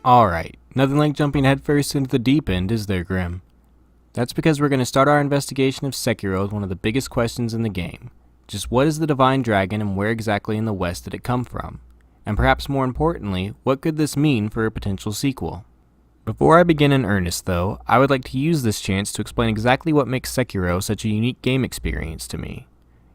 Alright, nothing like jumping headfirst into the deep end, is there, Grimm? That's because we're going to start our investigation of Sekiro with one of the biggest questions in the game. Just what is the Divine Dragon and where exactly in the West did it come from? And perhaps more importantly, what could this mean for a potential sequel? Before I begin in earnest though, I would like to use this chance to explain exactly what makes Sekiro such a unique game experience to me.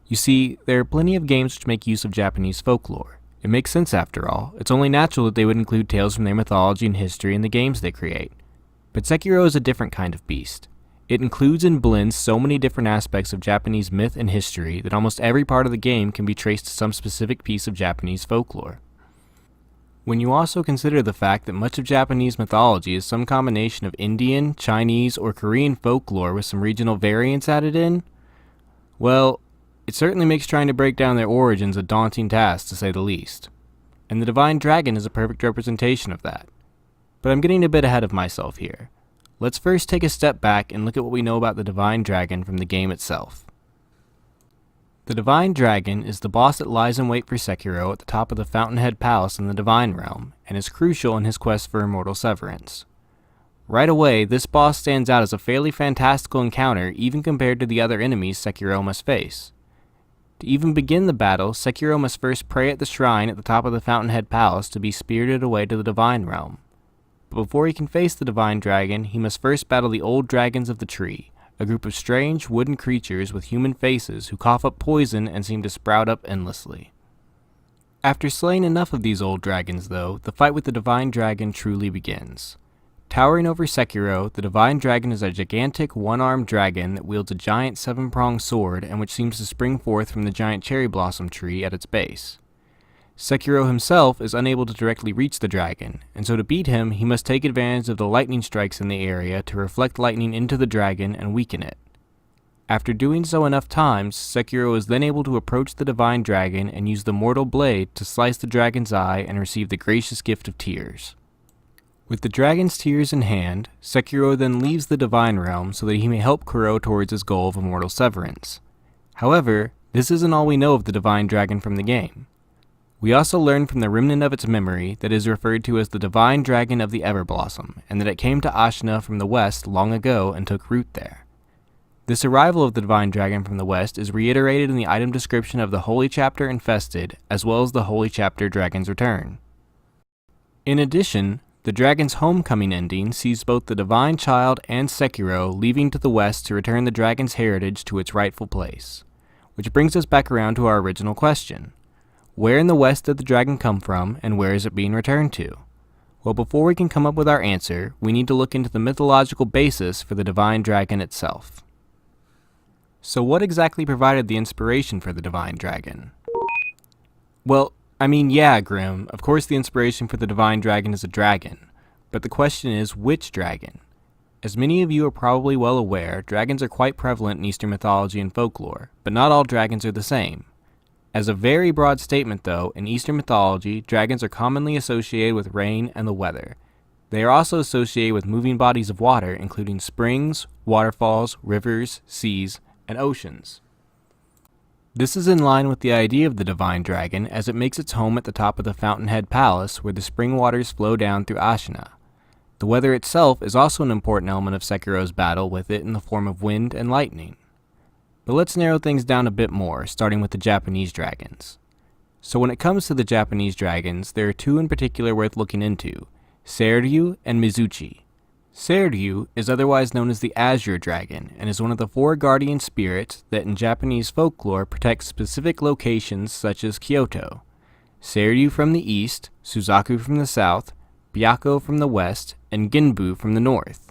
You see, there are plenty of games which make use of Japanese folklore. It makes sense after all. It's only natural that they would include tales from their mythology and history in the games they create. But Sekiro is a different kind of beast. It includes and blends so many different aspects of Japanese myth and history that almost every part of the game can be traced to some specific piece of Japanese folklore. When you also consider the fact that much of Japanese mythology is some combination of Indian, Chinese, or Korean folklore with some regional variants added in, well, it certainly makes trying to break down their origins a daunting task, to say the least. And the Divine Dragon is a perfect representation of that. But I'm getting a bit ahead of myself here. Let's first take a step back and look at what we know about the Divine Dragon from the game itself. The Divine Dragon is the boss that lies in wait for Sekiro at the top of the Fountainhead Palace in the Divine Realm, and is crucial in his quest for immortal severance. Right away, this boss stands out as a fairly fantastical encounter even compared to the other enemies Sekiro must face. To even begin the battle, Sekiro must first pray at the shrine at the top of the Fountainhead Palace to be spirited away to the Divine Realm. But before he can face the Divine Dragon, he must first battle the Old Dragons of the Tree, a group of strange wooden creatures with human faces who cough up poison and seem to sprout up endlessly. After slaying enough of these old dragons though, the fight with the Divine Dragon truly begins. Towering over Sekiro, the Divine Dragon is a gigantic one-armed dragon that wields a giant seven-pronged sword and which seems to spring forth from the giant cherry blossom tree at its base. Sekiro himself is unable to directly reach the dragon, and so to beat him, he must take advantage of the lightning strikes in the area to reflect lightning into the dragon and weaken it. After doing so enough times, Sekiro is then able to approach the Divine Dragon and use the mortal blade to slice the dragon's eye and receive the gracious gift of tears. With the dragon's tears in hand, Sekiro then leaves the Divine Realm so that he may help Kuro towards his goal of immortal severance. However, this isn't all we know of the Divine Dragon from the game. We also learn from the remnant of its memory that it is referred to as the Divine Dragon of the Everblossom, and that it came to Ashina from the west long ago and took root there. This arrival of the Divine Dragon from the west is reiterated in the item description of the Holy Chapter Infested, as well as the Holy Chapter Dragon's Return. In addition, the Dragon's Homecoming ending sees both the Divine Child and Sekiro leaving to the west to return the Dragon's heritage to its rightful place. Which brings us back around to our original question. Where in the west did the dragon come from, and where is it being returned to? Well, before we can come up with our answer, we need to look into the mythological basis for the Divine Dragon itself. So what exactly provided the inspiration for the Divine Dragon? Well, yeah, Grimm, of course the inspiration for the Divine Dragon is a dragon, but the question is, which dragon? As many of you are probably well aware, dragons are quite prevalent in Eastern mythology and folklore, but not all dragons are the same. As a very broad statement though, in Eastern mythology, dragons are commonly associated with rain and the weather. They are also associated with moving bodies of water, including springs, waterfalls, rivers, seas, and oceans. This is in line with the idea of the Divine Dragon, as it makes its home at the top of the Fountainhead Palace, where the spring waters flow down through Ashina. The weather itself is also an important element of Sekiro's battle with it in the form of wind and lightning. But let's narrow things down a bit more, starting with the Japanese dragons. So when it comes to the Japanese dragons, there are two in particular worth looking into, Seiryu and Mizuchi. Seiryu is otherwise known as the Azure Dragon, and is one of the four guardian spirits that in Japanese folklore protect specific locations such as Kyoto. Seiryu from the east, Suzaku from the south, Byakko from the west, and Ginbu from the north.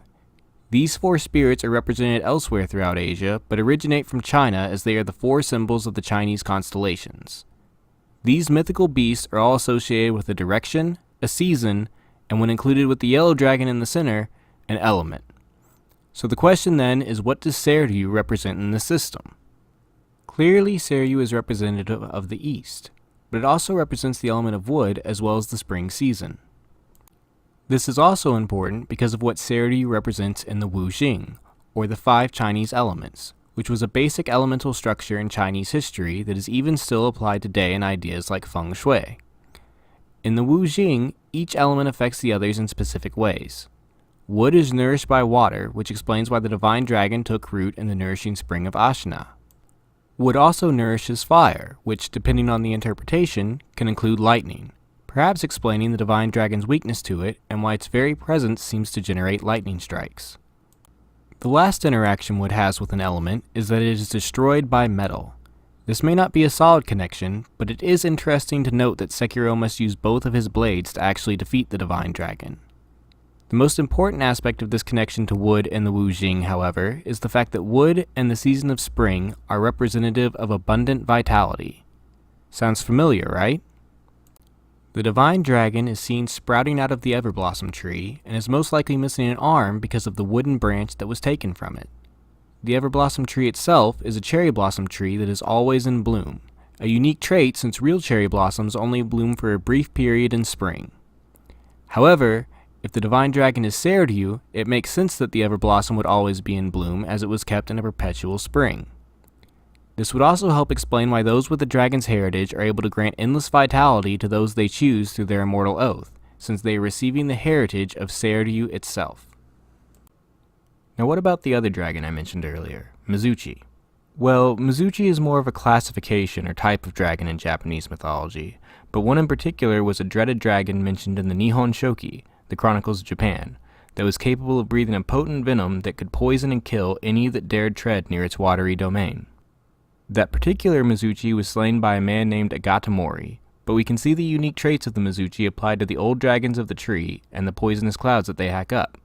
These four spirits are represented elsewhere throughout Asia, but originate from China as they are the four symbols of the Chinese constellations. These mythical beasts are all associated with a direction, a season, and when included with the yellow dragon in the center, an element. So the question then is, what does Seiryu represent in this system? Clearly Seiryu is representative of the east, but it also represents the element of wood as well as the spring season. This is also important because of what Seiryu represents in the Wu Jing, or the 5 Chinese elements, which was a basic elemental structure in Chinese history that is even still applied today in ideas like feng shui. In the Wu Jing, each element affects the others in specific ways. Wood is nourished by water, which explains why the divine dragon took root in the nourishing spring of Ashina. Wood also nourishes fire, which, depending on the interpretation, can include lightning, perhaps explaining the divine dragon's weakness to it and why its very presence seems to generate lightning strikes. The last interaction wood has with an element is that it is destroyed by metal. This may not be a solid connection, but it is interesting to note that Sekiro must use both of his blades to actually defeat the divine dragon. The most important aspect of this connection to wood and the Wu Jing, however, is the fact that wood and the season of spring are representative of abundant vitality. Sounds familiar, right? The divine dragon is seen sprouting out of the Everblossom tree and is most likely missing an arm because of the wooden branch that was taken from it. The Everblossom tree itself is a cherry blossom tree that is always in bloom, a unique trait since real cherry blossoms only bloom for a brief period in spring. However, if the divine dragon is Seiryu, it makes sense that the Everblossom would always be in bloom as it was kept in a perpetual spring. This would also help explain why those with the dragon's heritage are able to grant endless vitality to those they choose through their immortal oath, since they are receiving the heritage of Seiryu itself. Now what about the other dragon I mentioned earlier, Mizuchi? Well, Mizuchi is more of a classification or type of dragon in Japanese mythology, but one in particular was a dreaded dragon mentioned in the Nihon Shoki, the Chronicles of Japan, that was capable of breathing a potent venom that could poison and kill any that dared tread near its watery domain. That particular Mizuchi was slain by a man named Agatamori, but we can see the unique traits of the Mizuchi applied to the old dragons of the tree and the poisonous clouds that they hack up.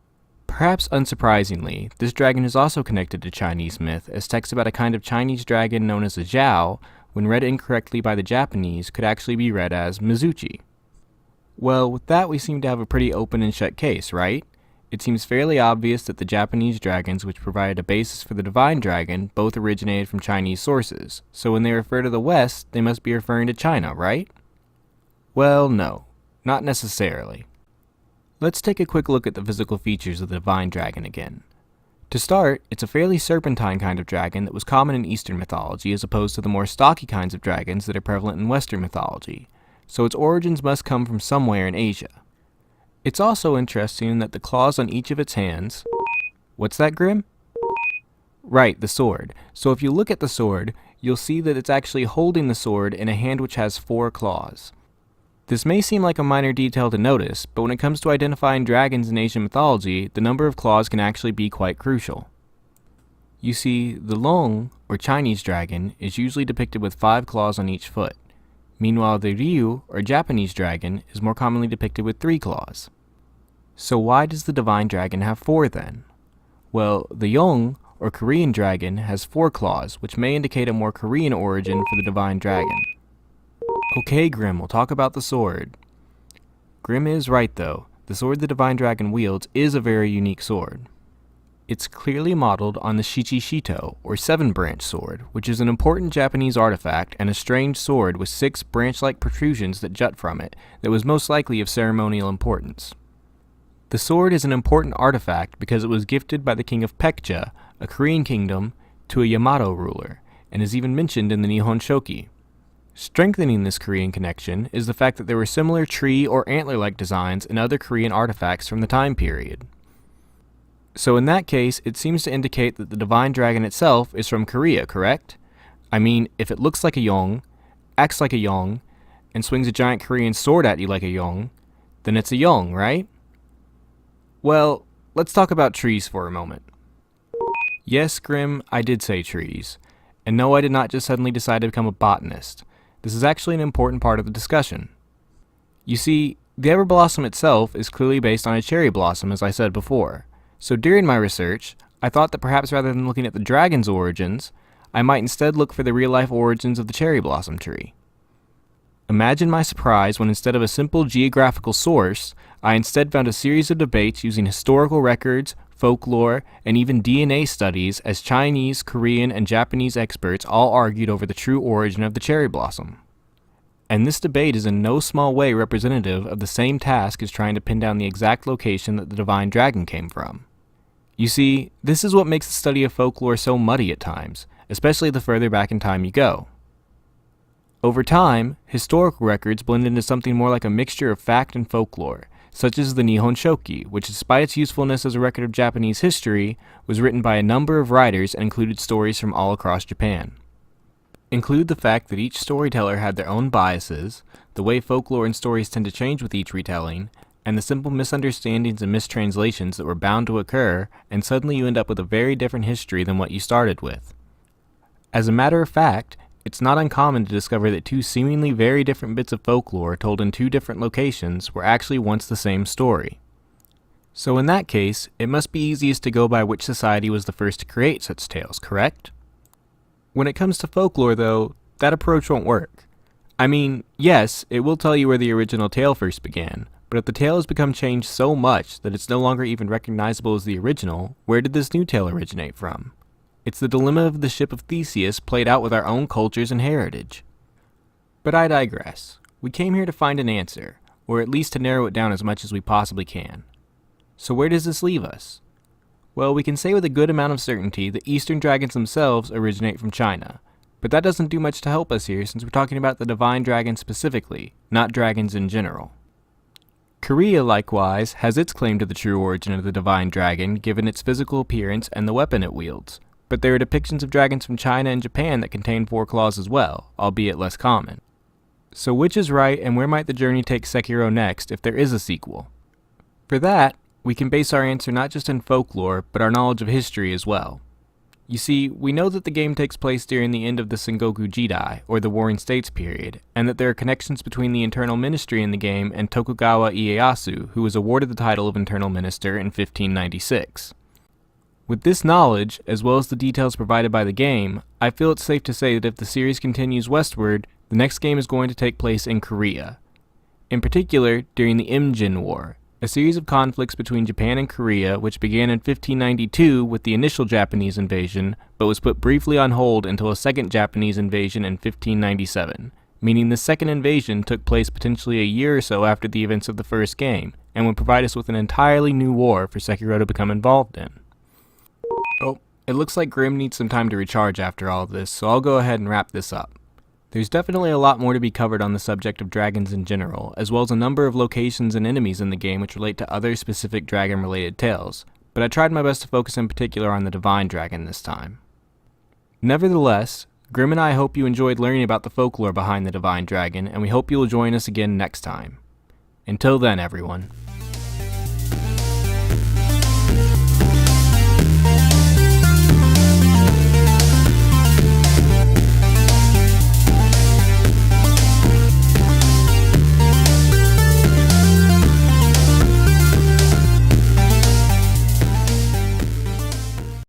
Perhaps unsurprisingly, this dragon is also connected to Chinese myth, as texts about a kind of Chinese dragon known as a Zhao, when read incorrectly by the Japanese, could actually be read as Mizuchi. Well, with that we seem to have a pretty open and shut case, right? It seems fairly obvious that the Japanese dragons which provided a basis for the divine dragon both originated from Chinese sources, so when they refer to the West, they must be referring to China, right? Well, no, not necessarily. Let's take a quick look at the physical features of the divine dragon again. To start, it's a fairly serpentine kind of dragon that was common in Eastern mythology as opposed to the more stocky kinds of dragons that are prevalent in Western mythology, so its origins must come from somewhere in Asia. It's also interesting that the claws on each of its hands... What's that, Grimm? Right, the sword. So if you look at the sword, you'll see that it's actually holding the sword in a hand which has 4 claws. This may seem like a minor detail to notice, but when it comes to identifying dragons in Asian mythology, the number of claws can actually be quite crucial. You see, the Long, or Chinese dragon, is usually depicted with 5 claws on each foot. Meanwhile, the Ryu, or Japanese dragon, is more commonly depicted with 3 claws. So why does the divine dragon have 4 then? Well, the Yong, or Korean dragon, has 4 claws, which may indicate a more Korean origin for the divine dragon. Okay, Grimm, we'll talk about the sword. Grimm is right though. The sword the divine dragon wields is a very unique sword. It's clearly modeled on the Shichishito, or 7-branch sword, which is an important Japanese artifact and a strange sword with 6 branch-like protrusions that jut from it that was most likely of ceremonial importance. The sword is an important artifact because it was gifted by the king of Pekja, a Korean kingdom, to a Yamato ruler, and is even mentioned in the Nihon Shoki. Strengthening this Korean connection is the fact that there were similar tree or antler-like designs in other Korean artifacts from the time period. So in that case, it seems to indicate that the divine dragon itself is from Korea, correct? I mean, if it looks like a Yong, acts like a Yong, and swings a giant Korean sword at you like a Yong, then it's a Yong, right? Well, let's talk about trees for a moment. Yes, Grimm, I did say trees. And no, I did not just suddenly decide to become a botanist. This is actually an important part of the discussion. You see, the Everblossom itself is clearly based on a cherry blossom, as I said before. So during my research, I thought that perhaps rather than looking at the dragon's origins, I might instead look for the real-life origins of the cherry blossom tree. Imagine my surprise when instead of a simple geographical source, I instead found a series of debates using historical records, folklore, and even DNA studies as Chinese, Korean, and Japanese experts all argued over the true origin of the cherry blossom. And this debate is in no small way representative of the same task as trying to pin down the exact location that the divine dragon came from. You see, this is what makes the study of folklore so muddy at times, especially the further back in time you go. Over time, historical records blend into something more like a mixture of fact and folklore, such as the Nihon Shoki, which despite its usefulness as a record of Japanese history, was written by a number of writers and included stories from all across Japan. Include the fact that each storyteller had their own biases, the way folklore and stories tend to change with each retelling, and the simple misunderstandings and mistranslations that were bound to occur, and suddenly you end up with a very different history than what you started with. As a matter of fact, it's not uncommon to discover that two seemingly very different bits of folklore told in two different locations were actually once the same story. So in that case, it must be easiest to go by which society was the first to create such tales, correct? When it comes to folklore, though, that approach won't work. I mean, yes, it will tell you where the original tale first began, but if the tale has become changed so much that it's no longer even recognizable as the original, where did this new tale originate from? It's the dilemma of the Ship of Theseus played out with our own cultures and heritage. But I digress. We came here to find an answer, or at least to narrow it down as much as we possibly can. So where does this leave us? Well, we can say with a good amount of certainty that Eastern dragons themselves originate from China, but that doesn't do much to help us here since we're talking about the divine dragon specifically, not dragons in general. Korea, likewise, has its claim to the true origin of the divine dragon given its physical appearance and the weapon it wields, but there are depictions of dragons from China and Japan that contain 4 claws as well, albeit less common. So which is right, and where might the journey take Sekiro next if there is a sequel? For that, we can base our answer not just in folklore, but our knowledge of history as well. You see, we know that the game takes place during the end of the Sengoku Jidai, or the Warring States period, and that there are connections between the Internal Ministry in the game and Tokugawa Ieyasu, who was awarded the title of Internal Minister in 1596. With this knowledge, as well as the details provided by the game, I feel it's safe to say that if the series continues westward, the next game is going to take place in Korea. In particular, during the Imjin War, a series of conflicts between Japan and Korea which began in 1592 with the initial Japanese invasion, but was put briefly on hold until a second Japanese invasion in 1597, meaning the second invasion took place potentially a year or so after the events of the first game, and would provide us with an entirely new war for Sekiro to become involved in. Oh, it looks like Grimm needs some time to recharge after all of this, so I'll go ahead and wrap this up. There's definitely a lot more to be covered on the subject of dragons in general, as well as a number of locations and enemies in the game which relate to other specific dragon-related tales, but I tried my best to focus in particular on the divine dragon this time. Nevertheless, Grimm and I hope you enjoyed learning about the folklore behind the divine dragon, and we hope you'll join us again next time. Until then, everyone.